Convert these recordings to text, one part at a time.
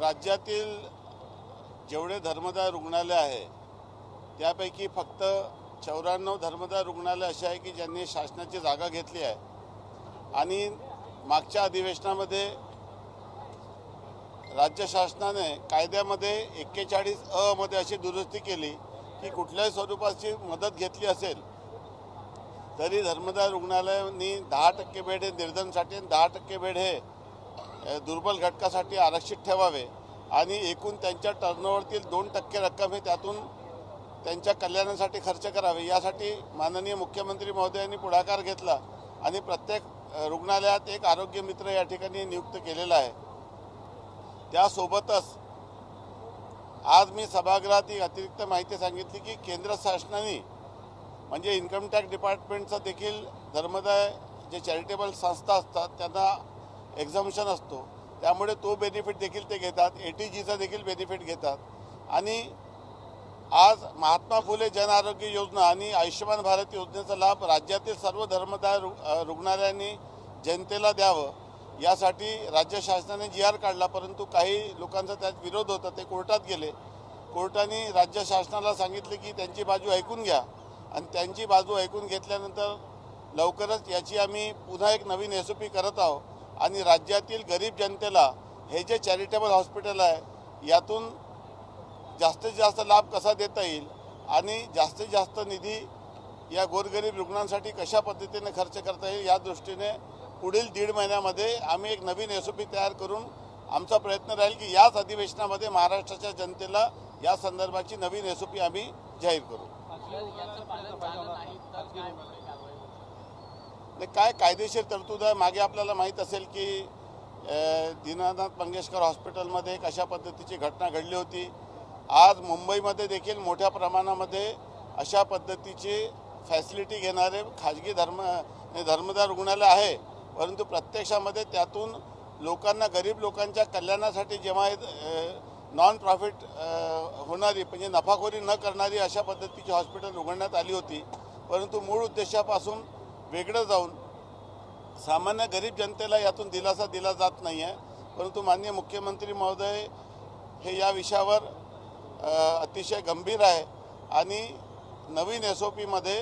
राज्यातील जेवढे धर्मदाय रुग्णालय आहे त्यापैकी फक्त 94 धर्मदाय रुग्णालय असे आहे की ज्यांनी शासनाची जागा घेतली आहे आणि मागच्या अधिवेशनामध्ये राज्य शासनाने कायद्यामध्ये 41(अ) मध्ये अशी दुरुस्ती केली की कुठल्याही स्वरूपाची मदत घेतली असेल तरी धर्मदाय रुग्णालयांनी 10% बेड हे निर्धनसाठी आणि 10% बेड हे दुर्बल घटकासाठी आरक्षित ठेवावे आणि एकूण त्यांच्या टर्नओव्हरतील 2% रक्कम हे त्यातून त्यांच्या कल्याणासाठी खर्च करावे। यासाठी माननीय मुख्यमंत्री महोदयांनी पुढाकार घेतला आणि प्रत्येक रुग्णालयात एक आरोग्य मित्र या ठिकाणी नियुक्त केलेला आहे। त्यासोबतच आज मी सभागृहात ही अतिरिक्त माहिती सांगितली की केंद्र शासनाने म्हणजे इन्कम टॅक्स डिपार्टमेंटचा देखील धर्मदाय जे चॅरिटेबल संस्था असतात त्यांना एक्झम्पशन असतो, त्यामुळे तो बेनिफिट देखील ते घेतात, ATGचा देखील बेनिफिट घेतात। आणि आज महात्मा फुले जन आरोग्य योजना आणि आयुष्यमान भारत योजनेचा लाभ राज्यातील सर्व धर्मदाय रुग्णालयांनी जनतेला द्यावं यासाठी राज्य शासनाने GR काढला, परंतु काही लोकांचा त्यात विरोध होता, ते कोर्टात गेले। कोर्टाने राज्य शासनाला सांगितले की त्यांची बाजू ऐकून घ्या आणि त्यांची बाजू ऐकून घेतल्यानंतर लवकरच याची आम्ही पुन्हा एक नवीन SOP करत आहोत आणि राज्यातील गरीब जनतेला हे जे चॅरिटेबल हॉस्पिटल आहे यातून जास्तीत जास्त लाभ कसा देता येईल आणि जास्तीत जास्त निधी या गोरगरीब रुग्णांसाठी कशा पद्धतीने खर्च करता येईल या दृष्टीने पुढील 1.5 महिन्यामध्ये आम्ही एक नवीन SOP तयार करून आमचा प्रयत्न राहील की याच अधिवेशनामध्ये महाराष्ट्राच्या जनतेला या संदर्भाची नवीन SOP आम्ही जाहीर करू। काय कायदेशीर तरतूद आहे मागे आपल्याला माहीत असेल की दीनानाथ मंगेशकर हॉस्पिटलमध्ये एक अशा पद्धतीची घटना घडली होती। आज मुंबईमध्ये देखील मोठ्या प्रमाणामध्ये अशा पद्धतीची फॅसिलिटी घेणारे खाजगी धर्मदाय रुग्णालय आहे, परंतु प्रत्यक्षामध्ये त्यातून लोकांना गरीब लोकांच्या कल्याणासाठी जेव्हा नॉन प्रॉफिट होणारी म्हणजे नफाखोरी न करणारी अशा पद्धतीची हॉस्पिटल उघडण्यात आली होती, परंतु मूळ उद्देशापासून वेगळं जाऊन सामान्य गरीब जनतेला यातून दिलासा दिला जात नाही आहे। परंतु माननीय मुख्यमंत्री महोदय हे या विषयावर अतिशय गंभीर आहे आणि नवीन SOP मध्ये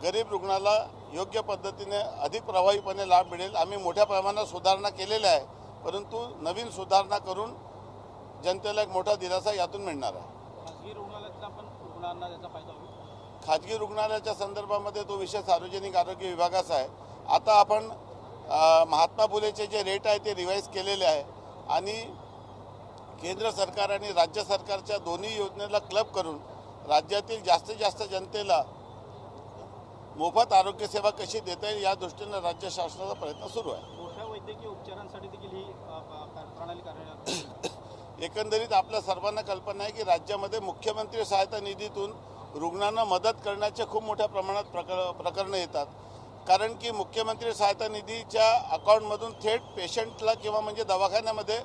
गरीब रुग्णाला योग्य पद्धतीने अधिक प्रभावीपणे लाभ मिळेल। आम्ही मोठ्या प्रमाणात सुधारणा केलेल्या आहे, परंतु नवीन सुधारणा करून जनतेला एक मोठा दिलासा यातून मिळणार आहे। खाजगी रुग्णालयाच्या संदर्भामध्ये तो विषय सार्वजनिक आरोग्य विभागाचा आहे। आता आपण महात्मा फुलेचे जे रेट आहे ते रिवाईज केलेले आहे आणि केंद्र सरकार आणि राज्य सरकारच्या दोन्ही योजनेला क्लब करून राज्यातील जास्तीत जास्त जनतेला मोफत आरोग्य सेवा कशी देता येईल या दृष्टीने राज्य शासनाचा प्रयत्न सुरू आहे। मोठ्या वैद्यकीय उपचारांसाठी देखील ही प्रणाली कार्यरत आहे। एकंदरीत आपल्या सर्वांना कल्पना आहे की राज्यामध्ये मुख्यमंत्री सहायता निधीतून रुग्णांना मदत करण्याचे खूप मोठ्या प्रमाणात प्रकरणं येतात, कारण की मुख्यमंत्री सहायता निधीच्या अकाउंटमधून थेट पेशंटला किंवा म्हणजे दवाखान्यामध्ये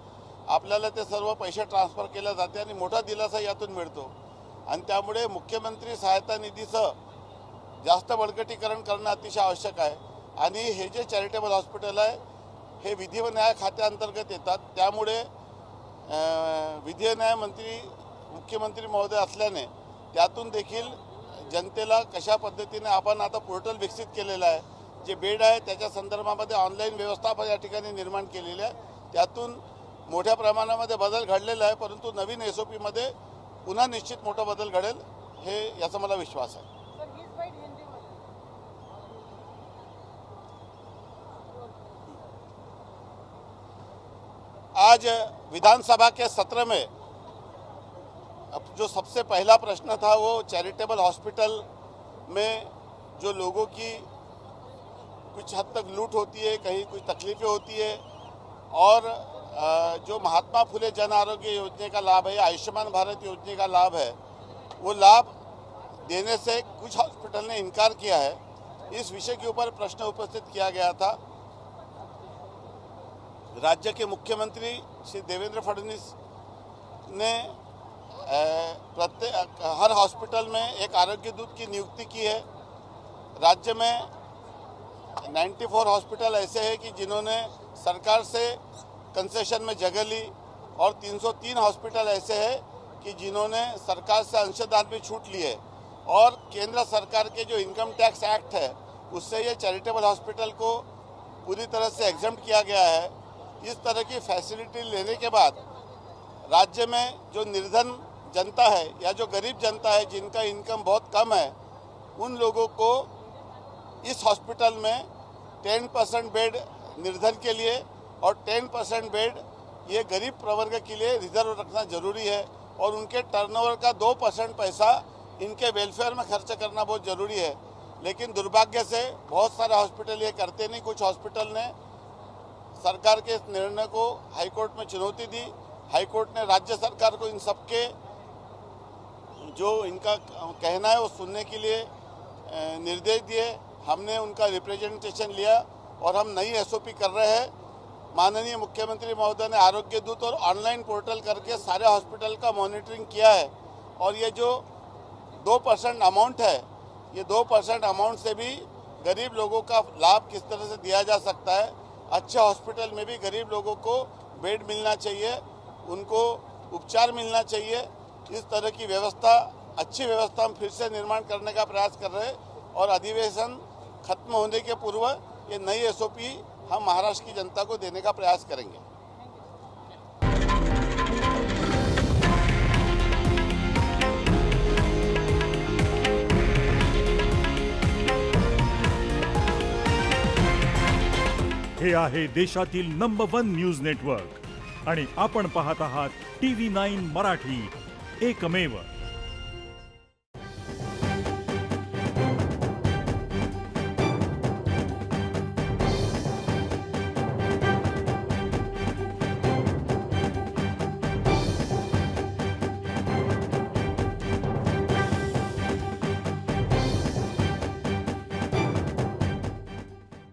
आपल्याला ते सर्व पैसे ट्रान्सफर केले जाते आणि मोठा दिलासा यातून मिळतो आणि त्यामुळे मुख्यमंत्री सहायता निधीचं जास्त बळकटीकरण करणं अतिशय आवश्यक आहे। आणि हे जे चॅरिटेबल हॉस्पिटल आहे हे विधी व न्याय खात्याअंतर्गत येतात, त्यामुळे विधी न्याय मंत्री मुख्यमंत्री महोदय असल्याने त्यातून देखील जनतेला कशा पद्धतीने आपण आता पोर्टल विकसित केलेलं आहे, जे बेड आहे त्याच्या संदर्भामध्ये ऑनलाईन व्यवस्था या ठिकाणी निर्माण केलेली आहे, त्यातून मोठ्या प्रमाणामध्ये बदल घडलेला आहे, परंतु नवीन SOP मध्ये पुन्हा निश्चित मोठा बदल घडेल हे याचा मला विश्वास आहे। आज विधानसभा के सत्र में जो सबसे पहला प्रश्न था वो चैरिटेबल हॉस्पिटल में जो लोगों की कुछ हद तक लूट होती है, कहीं कुछ तकलीफ़ें होती है और जो महात्मा फुले जन आरोग्य योजना का लाभ है, आयुष्मान भारत योजना का लाभ है, वो लाभ देने से कुछ हॉस्पिटल ने इनकार किया है। इस विषय के ऊपर प्रश्न उपस्थित किया गया था। राज्य के मुख्यमंत्री श्री देवेंद्र फडणवीस ने हर हॉस्पिटल में एक आरोग्य दूत की नियुक्ति की है। राज्य में 94 हॉस्पिटल ऐसे हैं कि जिन्होंने सरकार से कंसेशन में जगह ली और 303 हॉस्पिटल ऐसे हैं कि जिन्होंने सरकार से अंशदान में छूट ली है और केंद्र सरकार के जो इनकम टैक्स एक्ट है उससे ये चैरिटेबल हॉस्पिटल को पूरी तरह से एग्जम्प्ट किया गया है। इस तरह की फैसिलिटी लेने के बाद राज्य में जो निर्धन जनता है या जो गरीब जनता है जिनका इनकम बहुत कम है उन लोगों को इस हॉस्पिटल में 10% बेड निर्धन के लिए और 10% बेड ये गरीब प्रवर्ग के लिए रिजर्व रखना जरूरी है और उनके टर्नओवर का 2% पैसा इनके वेलफेयर में खर्च करना बहुत ज़रूरी है। लेकिन दुर्भाग्य से बहुत सारे हॉस्पिटल ये करते नहीं। कुछ हॉस्पिटल ने सरकार के इस निर्णय को हाईकोर्ट में चुनौती दी। हाईकोर्ट ने राज्य सरकार को इन सबके जो इनका कहना है वो सुनने के लिए निर्देश दिए। हमने उनका रिप्रेजेंटेशन लिया और हम नई एसओपी कर रहे हैं। माननीय मुख्यमंत्री महोदय ने आरोग्य दूत और ऑनलाइन पोर्टल करके सारे हॉस्पिटल का मॉनिटरिंग किया है और ये जो 2% अमाउंट है ये 2% अमाउंट से भी गरीब लोगों का लाभ किस तरह से दिया जा सकता है। अच्छे हॉस्पिटल में भी गरीब लोगों को बेड मिलना चाहिए, उनको उपचार मिलना चाहिए। इस तरह की व्यवस्था, अच्छी व्यवस्था हम फिर से निर्माण करने का प्रयास कर रहे हैं और अधिवेशन खत्म होने के पूर्व ये नई एसओपी हम महाराष्ट्र की जनता को देने का प्रयास करेंगे। हे आहे देशातील नंबर 1 न्यूज नेटवर्क आणि आपण पाहत आहात TV9 मराठी, एकमेव।